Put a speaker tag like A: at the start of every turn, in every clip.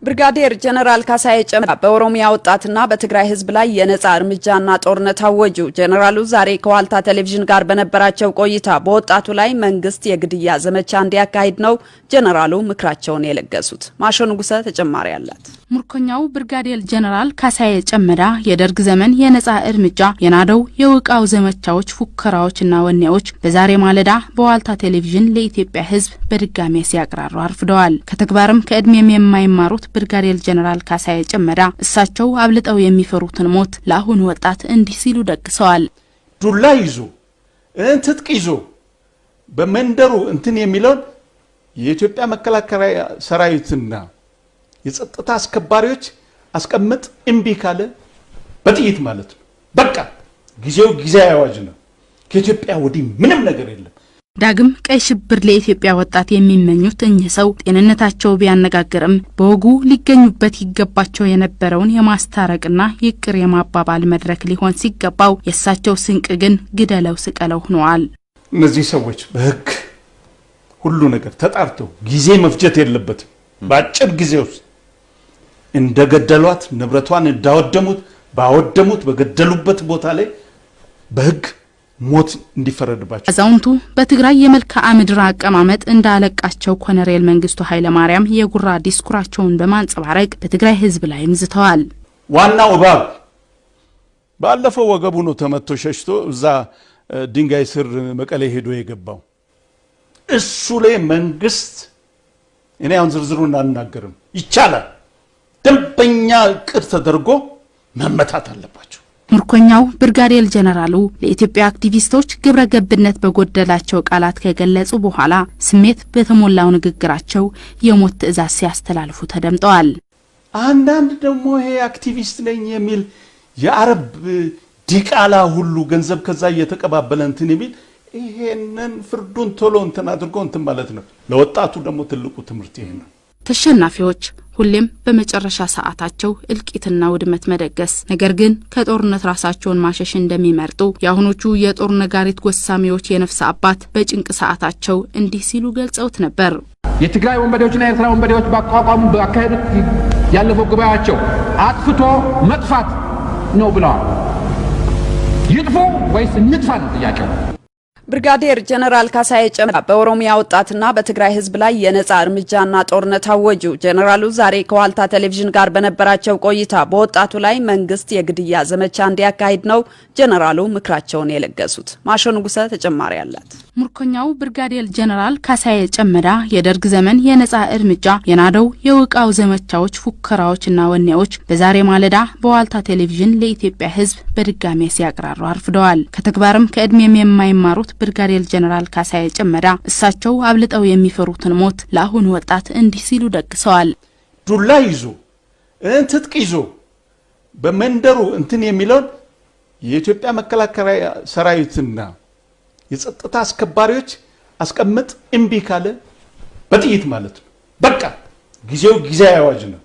A: ብርጋዴር ጀነራል ካሳዬ ጨመዳ በኦሮሚያ ወጣትና በትግራይ ህዝብ ላይ የነጻ እርምጃና ጦርነት አወጁ። ጀነራሉ ዛሬ ከዋልታ ቴሌቪዥን ጋር በነበራቸው ቆይታ በወጣቱ ላይ መንግስት የግድያ ዘመቻ እንዲያካሂድ ነው ጀነራሉ ምክራቸውን የለገሱት። ማሾንጉሰ ተጨማሪ አላት።
B: ሙርኮኛው ብርጋዴር ጀነራል ካሳዬ ጨመዳ የደርግ ዘመን የነጻ እርምጃ የናደው የውቃው ዘመቻዎች ፉከራዎችና ወኔዎች በዛሬ ማለዳ በዋልታ ቴሌቪዥን ለኢትዮጵያ ህዝብ በድጋሚ ሲያቀራሩ አርፍደዋል። ከተግባርም ከእድሜም የማይማሩት ብርጋዴር ጀነራል ካሳዬ ጨመዳ እሳቸው አብልጠው የሚፈሩትን ሞት ለአሁን ወጣት እንዲህ ሲሉ ደግሰዋል።
C: ዱላ ይዞ ትጥቅ ይዞ በመንደሩ እንትን የሚለው የኢትዮጵያ መከላከያ ሰራዊትና የጸጥታ አስከባሪዎች አስቀምጥ እምቢ ካለ በጥይት ማለት ነው። በቃ ጊዜው ጊዜ ያዋጅ ነው። ከኢትዮጵያ ወዲህ ምንም ነገር የለም።
B: ዳግም ቀይ ሽብር ለኢትዮጵያ ወጣት የሚመኙት እኚህ ሰው ጤንነታቸው ቢያነጋግርም በወጉ ሊገኙበት ይገባቸው የነበረውን የማስታረቅና ይቅር የማባባል መድረክ ሊሆን ሲገባው የሳቸው ስንቅ ግን ግደለው ስቀለው ሆነዋል።
C: እነዚህ ሰዎች በህግ ሁሉ ነገር ተጣርተው ጊዜ መፍጀት የለበትም። በአጭር ጊዜ ውስጥ እንደገደሏት ንብረቷን እንዳወደሙት ባወደሙት በገደሉበት ቦታ ላይ በህግ ሞት እንዲፈረድባቸው። አዛውንቱ በትግራይ የመልክዓ ምድር አቀማመጥ እንዳለቃቸው ኮሎኔል መንግስቱ ኃይለ ማርያም የጉራ ዲስኩራቸውን በማንጸባረቅ በትግራይ ህዝብ ላይ ምዝተዋል። ዋናው እባብ ባለፈው ወገቡ ነው ተመቶ ሸሽቶ እዛ ድንጋይ ስር መቀሌ ሄዶ የገባው እሱ ላይ መንግስት እኔ አሁን ዝርዝሩን አልናገርም ይቻላል ደንበኛ ቅር ተደርጎ መመታት አለባቸው።
B: ሙርኮኛው ብርጋዴር ጀነራሉ ለኢትዮጵያ አክቲቪስቶች ግብረ ገብነት በጎደላቸው ቃላት ከገለጹ በኋላ ስሜት በተሞላው ንግግራቸው የሞት ትዕዛዝ ሲያስተላልፉ ተደምጠዋል።
C: አንዳንድ ደግሞ ይሄ አክቲቪስት ነኝ የሚል የአረብ ዲቃላ ሁሉ ገንዘብ ከዛ እየተቀባበለ እንትን የሚል ይሄንን ፍርዱን ቶሎ እንትን አድርጎ እንትን ማለት ነው። ለወጣቱ ደግሞ ትልቁ ትምህርት ይሄ ነው።
B: ተሸናፊዎች ሁሌም በመጨረሻ ሰዓታቸው እልቂትና ውድመት መደገስ ነገር ግን ከጦርነት ራሳቸውን ማሸሽ እንደሚመርጡ የአሁኖቹ የጦር ነጋሪት ጎሳሚዎች የነፍስ አባት በጭንቅ ሰዓታቸው እንዲህ ሲሉ ገልጸውት ነበር።
D: የትግራይ ወንበዴዎችና የኤርትራ ወንበዴዎች ባቋቋሙ ባካሄዱት ያለፈው ጉባኤያቸው አጥፍቶ መጥፋት ነው ብለዋል። ይጥፉ ወይስ እንጥፋ ነው ጥያቄው።
A: ብርጋዴር ጀነራል ካሳዬ ጨመዳ በኦሮሚያ ወጣትና በትግራይ ህዝብ ላይ የነጻ እርምጃና ጦርነት አወጁ። ጀነራሉ ዛሬ ከዋልታ ቴሌቪዥን ጋር በነበራቸው ቆይታ በወጣቱ ላይ መንግስት የግድያ ዘመቻ እንዲያካሂድ ነው ጀነራሉ ምክራቸውን የለገሱት። ማሾንጉሰ ተጨማሪ አላት።
B: ሙርኮኛው ብርጋዴር ጀነራል ካሳዬ ጨመዳ የደርግ ዘመን የነጻ እርምጃ የናደው የውቃው ዘመቻዎች ፉከራዎችና ወኔዎች በዛሬ ማለዳ በዋልታ ቴሌቪዥን ለኢትዮጵያ ህዝብ በድጋሚ ሲያቀራሩ አርፍደዋል። ከተግባርም ከእድሜም የማይማሩት ብርጋዴር ጀነራል ካሳዬ ጨመዳ እሳቸው አብልጠው የሚፈሩትን ሞት ለአሁን ወጣት እንዲህ ሲሉ ደግሰዋል።
C: ዱላ ይዞ ትጥቅ ይዞ በመንደሩ እንትን የሚለው የኢትዮጵያ መከላከያ ሰራዊትና የጸጥታ አስከባሪዎች አስቀምጥ እምቢ ካለ በጥይት ማለት ነው። በቃ ጊዜው ጊዜ ያዋጅ ነው።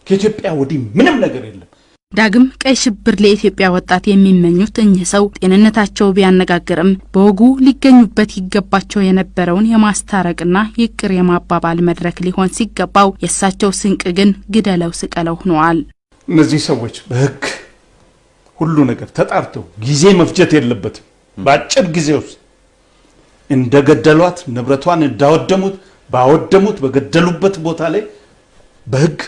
C: ከኢትዮጵያ ወዲህ ምንም ነገር የለም።
B: ዳግም ቀይ ሽብር ለኢትዮጵያ ወጣት የሚመኙት እኚህ ሰው ጤንነታቸው ቢያነጋግርም በወጉ ሊገኙበት ይገባቸው የነበረውን የማስታረቅና ይቅር የማባባል መድረክ ሊሆን ሲገባው የሳቸው ስንቅ ግን ግደለው ስቀለው ሆነዋል።
C: እነዚህ ሰዎች በህግ ሁሉ ነገር ተጣርተው ጊዜ መፍጀት የለበትም። በአጭር ጊዜ ውስጥ እንደገደሏት ንብረቷን እንዳወደሙት ባወደሙት በገደሉበት ቦታ ላይ በህግ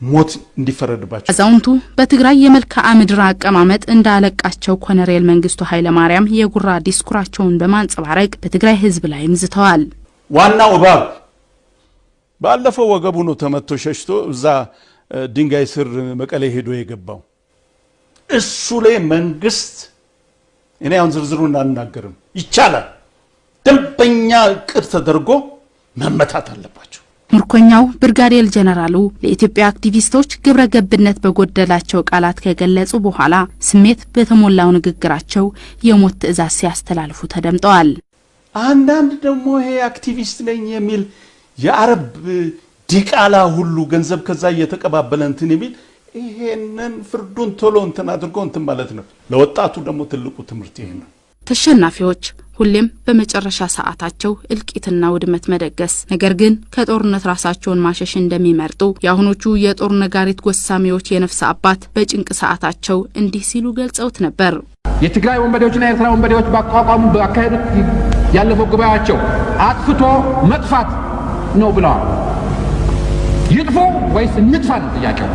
C: ሞት እንዲፈረድባቸው።
B: አዛውንቱ በትግራይ የመልክዓ ምድር አቀማመጥ እንዳለቃቸው ኮሎኔል መንግስቱ ኃይለ ማርያም የጉራ ዲስኩራቸውን በማንጸባረቅ በትግራይ ህዝብ ላይ ምዝተዋል።
C: ዋናው እባብ ባለፈው ወገቡ ነው ተመቶ ሸሽቶ እዛ ድንጋይ ስር መቀሌ ሄዶ የገባው እሱ ላይ መንግስት እኔ አሁን ዝርዝሩን አልናገርም ይቻላል ደንበኛ ቅር ተደርጎ መመታት አለባቸው።
B: ሙርኮኛው ብርጋዴር ጀነራሉ ለኢትዮጵያ አክቲቪስቶች ግብረ ገብነት በጎደላቸው ቃላት ከገለጹ በኋላ ስሜት በተሞላው ንግግራቸው የሞት ትዕዛዝ ሲያስተላልፉ ተደምጠዋል።
C: አንዳንድ ደግሞ ይሄ አክቲቪስት ነኝ የሚል የአረብ ዲቃላ ሁሉ ገንዘብ ከዛ እየተቀባበለ እንትን የሚል ይሄንን ፍርዱን ቶሎ እንትን አድርጎ እንትን ማለት ነው። ለወጣቱ ደግሞ ትልቁ ትምህርት ይሄ ነው።
B: ተሸናፊዎች ሁሌም በመጨረሻ ሰዓታቸው እልቂትና ውድመት መደገስ ነገር ግን ከጦርነት ራሳቸውን ማሸሽ እንደሚመርጡ የአሁኖቹ የጦር ነጋሪት ጎሳሚዎች የነፍስ አባት በጭንቅ ሰዓታቸው እንዲህ ሲሉ ገልጸውት ነበር።
D: የትግራይ ወንበዴዎችና የኤርትራ ወንበዴዎች ባቋቋሙ ባካሄዱት ያለፈው ጉባኤያቸው አጥፍቶ መጥፋት ነው ብለዋል። ይጥፉ ወይስ እንጥፋ ነው ጥያቄው።